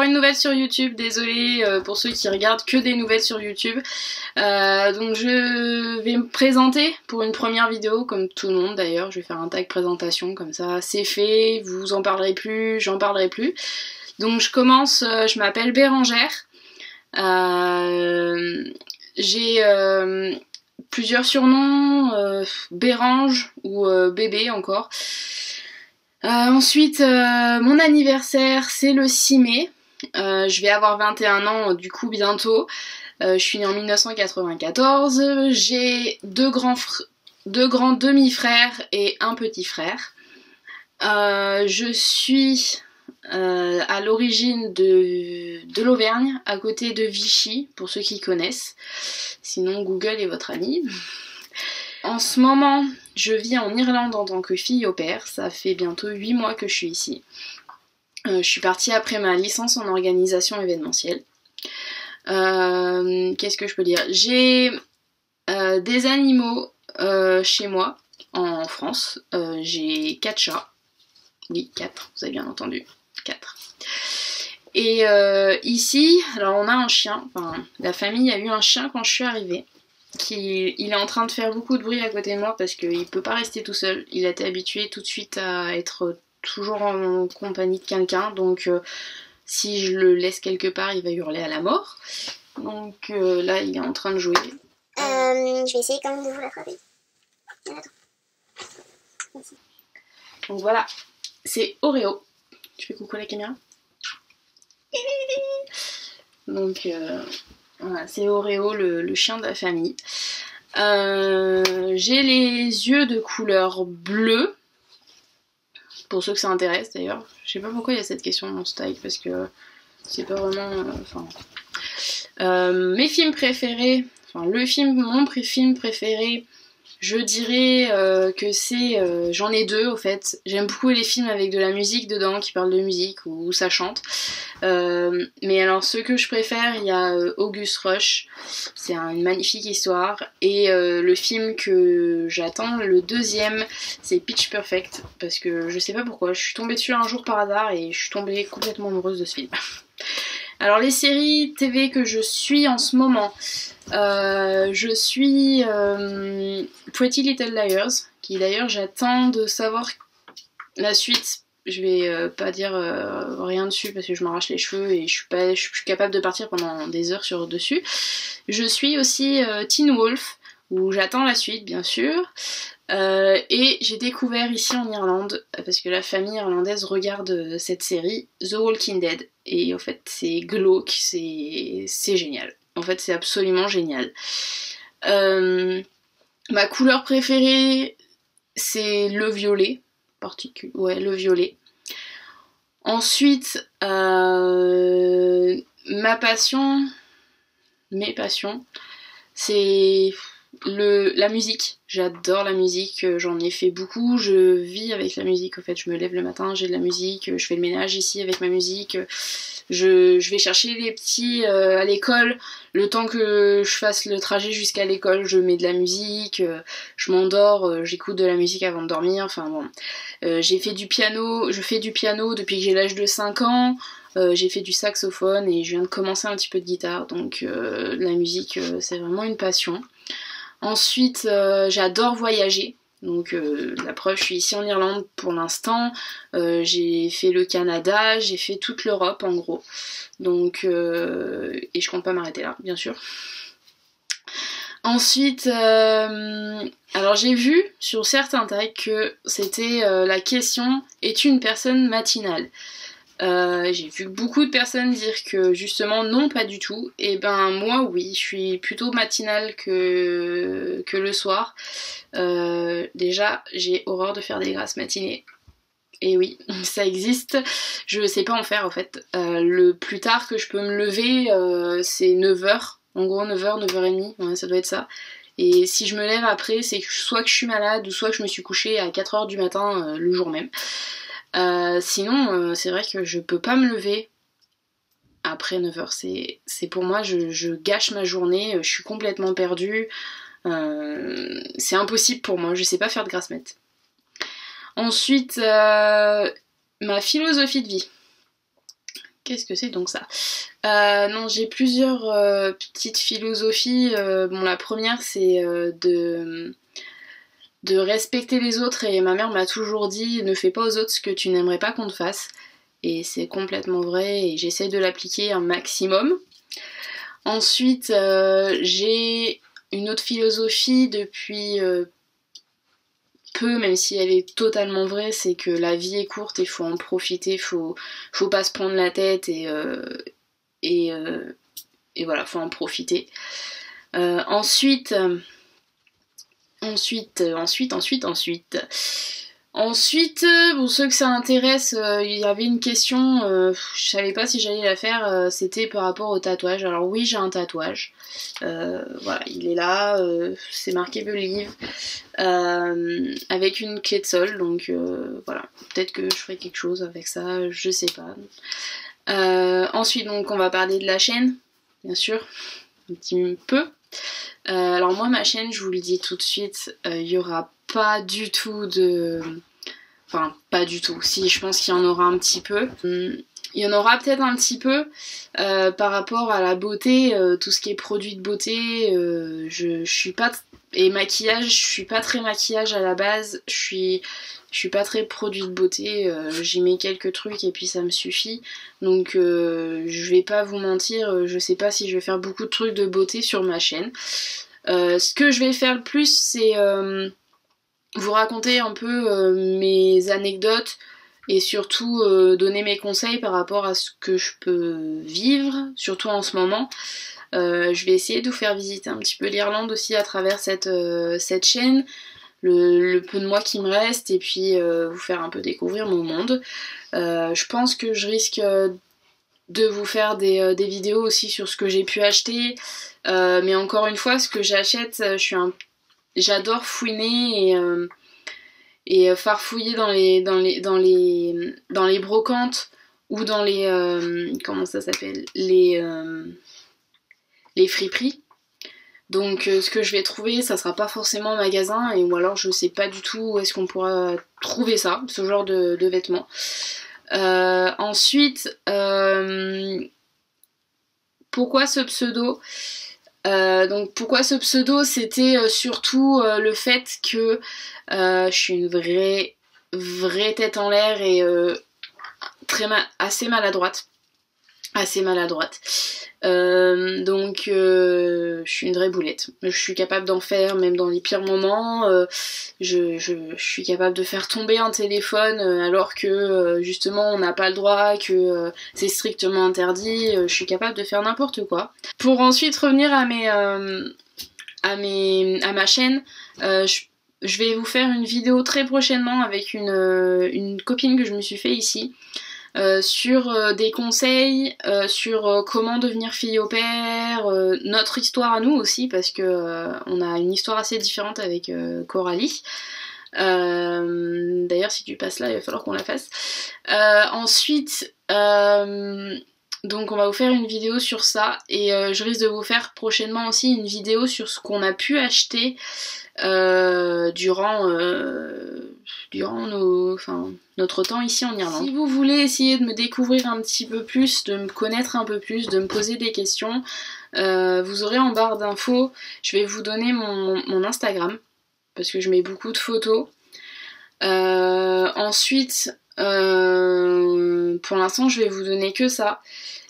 encore une nouvelle sur YouTube, désolée pour ceux qui regardent que des nouvelles sur YouTube. Donc je vais me présenter pour une première vidéo, comme tout le monde d'ailleurs, je vais faire un tag présentation, comme ça c'est fait, vous en parlerez plus, j'en parlerai plus. Donc je commence, je m'appelle Bérangère, j'ai plusieurs surnoms, Bérange ou Bébé encore. Ensuite, mon anniversaire c'est le 6 mai, je vais avoir 21 ans du coup bientôt, je suis née en 1994, j'ai deux grands demi-frères et un petit frère. Je suis à l'origine de l'Auvergne, à côté de Vichy, pour ceux qui connaissent, sinon Google est votre ami. En ce moment, je vis en Irlande en tant que fille au pair, ça fait bientôt 8 mois que je suis ici. Je suis partie après ma licence en organisation événementielle. Qu'est-ce que je peux dire? J'ai des animaux chez moi, en France. J'ai 4 chats. Oui, 4, vous avez bien entendu. 4. Et ici, alors on a un chien, enfin la famille a eu un chien quand je suis arrivée. Il est en train de faire beaucoup de bruit à côté de moi parce qu'il peut pas rester tout seul. Il a été habitué tout de suite à être toujours en compagnie de quelqu'un, donc si je le laisse quelque part, il va hurler à la mort. Donc là, il est en train de jouer. Je vais essayer quand même de vous l'attraper. Donc voilà, c'est Oreo. Tu fais coucou à la caméra. Donc voilà, c'est Oreo, le chien de la famille. J'ai les yeux de couleur bleue. Pour ceux que ça intéresse d'ailleurs. Je sais pas pourquoi il y a cette question dans mon style, parce que c'est pas vraiment... mes films préférés, enfin mon film préféré, je dirais que c'est... j'en ai deux au fait. J'aime beaucoup les films avec de la musique dedans, qui parlent de musique ou où ça chante. Mais alors ceux que je préfère, il y a August Rush, c'est une magnifique histoire. Et le film que j'attends, le deuxième, c'est Pitch Perfect. Parce que je sais pas pourquoi, je suis tombée dessus un jour par hasard et je suis tombée complètement amoureuse de ce film. Alors les séries TV que je suis en ce moment, je suis Pretty Little Liars, qui d'ailleurs j'attends de savoir la suite. Je vais pas dire rien dessus parce que je m'arrache les cheveux et je suis capable de partir pendant des heures dessus. Je suis aussi Teen Wolf, où j'attends la suite bien sûr. Et j'ai découvert ici en Irlande, parce que la famille irlandaise regarde cette série, The Walking Dead. Et en fait c'est glauque, c'est génial. En fait c'est absolument génial. Ma couleur préférée c'est le violet. Ouais, le violet. Ensuite, mes passions, c'est la musique. J'adore la musique, j'en ai fait beaucoup, je vis avec la musique. En fait, je me lève le matin, j'ai de la musique, je fais le ménage ici avec ma musique. Je vais chercher les petits à l'école, le temps que je fasse le trajet jusqu'à l'école, je mets de la musique, je m'endors, j'écoute de la musique avant de dormir, enfin bon. Je fais du piano depuis que j'ai l'âge de 5 ans, j'ai fait du saxophone et je viens de commencer un petit peu de guitare, donc la musique c'est vraiment une passion. Ensuite, j'adore voyager. Donc la preuve, je suis ici en Irlande pour l'instant, j'ai fait le Canada, j'ai fait toute l'Europe en gros, donc et je compte pas m'arrêter là, bien sûr. Ensuite, alors j'ai vu sur certains tags que c'était la question « Es-tu une personne matinale ?» J'ai vu beaucoup de personnes dire que justement non, pas du tout. Et ben moi oui, je suis plutôt matinale que le soir. Déjà j'ai horreur de faire des grasses matinées. Et oui, ça existe. Je sais pas en faire en fait. Le plus tard que je peux me lever c'est 9h. En gros 9h, 9h30, ouais, ça doit être ça. Et si je me lève après, c'est soit que je suis malade ou soit que je me suis couchée à 4h du matin le jour même. Sinon, c'est vrai que je peux pas me lever après 9h. C'est pour moi, je gâche ma journée, je suis complètement perdue. C'est impossible pour moi, je sais pas faire de grasse mat. Ensuite, ma philosophie de vie. Qu'est-ce que c'est donc ça? Non, j'ai plusieurs petites philosophies. Bon, la première, c'est de respecter les autres, et ma mère m'a toujours dit ne fais pas aux autres ce que tu n'aimerais pas qu'on te fasse, et c'est complètement vrai et j'essaie de l'appliquer un maximum. Ensuite j'ai une autre philosophie depuis peu, même si elle est totalement vraie, c'est que la vie est courte et faut en profiter, faut pas se prendre la tête et voilà, faut en profiter. Ensuite, pour ceux que ça intéresse, il y avait une question, je savais pas si j'allais la faire, c'était par rapport au tatouage. Alors oui, j'ai un tatouage, voilà, il est là, c'est marqué Believe, avec une clé de sol, donc voilà, peut-être que je ferai quelque chose avec ça, je sais pas. Ensuite, donc, on va parler de la chaîne, bien sûr, un petit peu. Alors moi, ma chaîne, je vous le dis tout de suite, il y aura pas du tout de... Enfin, pas du tout. Si, je pense qu'il y en aura un petit peu. Il y en aura peut-être un petit peu par rapport à la beauté, tout ce qui est produit de beauté. Je suis pas... Et maquillage, je suis pas très maquillage à la base. Je suis pas très produit de beauté. J'y mets quelques trucs et puis ça me suffit. Donc je vais pas vous mentir, je sais pas si je vais faire beaucoup de trucs de beauté sur ma chaîne. Ce que je vais faire le plus, c'est vous raconter un peu mes anecdotes et surtout donner mes conseils par rapport à ce que je peux vivre, surtout en ce moment. Je vais essayer de vous faire visiter un petit peu l'Irlande aussi à travers cette chaîne, le peu de mois qui me reste, et puis vous faire un peu découvrir mon monde. Je pense que je risque de vous faire des vidéos aussi sur ce que j'ai pu acheter, mais encore une fois, ce que j'achète, j'adore fouiner et farfouiller dans les brocantes ou dans les comment ça s'appelle, les friperies. Donc ce que je vais trouver, ça sera pas forcément en magasin, ou alors je sais pas du tout où est-ce qu'on pourra trouver ça, ce genre de vêtements. Ensuite, pourquoi ce pseudo? Donc pourquoi ce pseudo, c'était surtout le fait que je suis une vraie tête en l'air et assez maladroite. Donc je suis une vraie boulette. Je suis capable d'en faire même dans les pires moments. Je suis capable de faire tomber un téléphone alors que justement on n'a pas le droit, que c'est strictement interdit. Je suis capable de faire n'importe quoi. Pour ensuite revenir à ma chaîne, je vais vous faire une vidéo très prochainement avec une copine que je me suis fait ici. Sur des conseils, sur comment devenir fille au pair, notre histoire à nous aussi, parce que on a une histoire assez différente avec Coralie. D'ailleurs, si tu passes là, il va falloir qu'on la fasse. Ensuite, donc on va vous faire une vidéo sur ça, et je risque de vous faire prochainement aussi une vidéo sur ce qu'on a pu acheter durant notre temps ici en Irlande. Si vous voulez essayer de me découvrir un petit peu plus, de me connaître un peu plus, de me poser des questions, vous aurez en barre d'infos, je vais vous donner mon Instagram, parce que je mets beaucoup de photos. Ensuite, pour l'instant je vais vous donner que ça.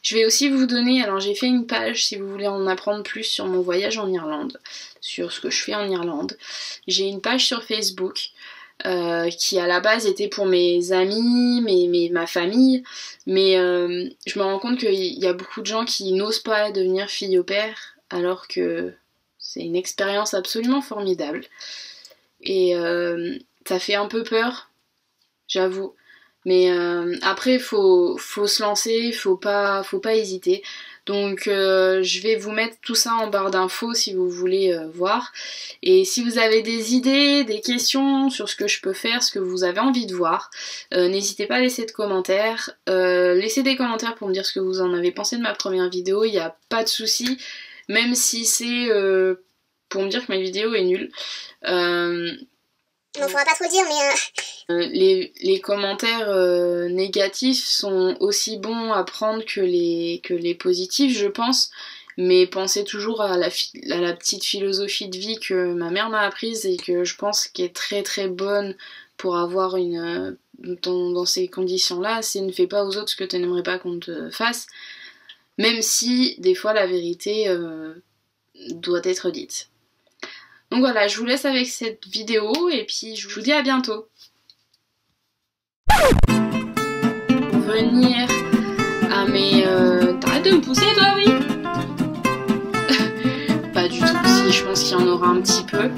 Je vais aussi vous donner, alors j'ai fait une page si vous voulez en apprendre plus sur mon voyage en Irlande, sur ce que je fais en Irlande. J'ai une page sur Facebook qui à la base était pour mes amis, ma famille, mais je me rends compte qu'il y a beaucoup de gens qui n'osent pas devenir fille au pair, alors que c'est une expérience absolument formidable. Et ça fait un peu peur, j'avoue. Mais après, faut se lancer, faut pas hésiter. Donc je vais vous mettre tout ça en barre d'infos si vous voulez voir. Et si vous avez des idées, des questions sur ce que je peux faire, ce que vous avez envie de voir, n'hésitez pas à laisser de commentaires. Laissez des commentaires pour me dire ce que vous en avez pensé de ma première vidéo, il n'y a pas de souci. Même si c'est pour me dire que ma vidéo est nulle. On pourra pas trop dire, mais Les commentaires négatifs sont aussi bons à prendre que les positifs, je pense. Mais pensez toujours à la petite philosophie de vie que ma mère m'a apprise et que je pense qu'elle est très très bonne pour avoir dans ces conditions-là. C'est ne fais pas aux autres ce que tu n'aimerais pas qu'on te fasse. Même si des fois la vérité doit être dite. Donc voilà, je vous laisse avec cette vidéo et puis je vous dis à bientôt. Pour venir à mes... T'arrêtes de me pousser toi, oui? Pas du tout, si, je pense qu'il y en aura un petit peu.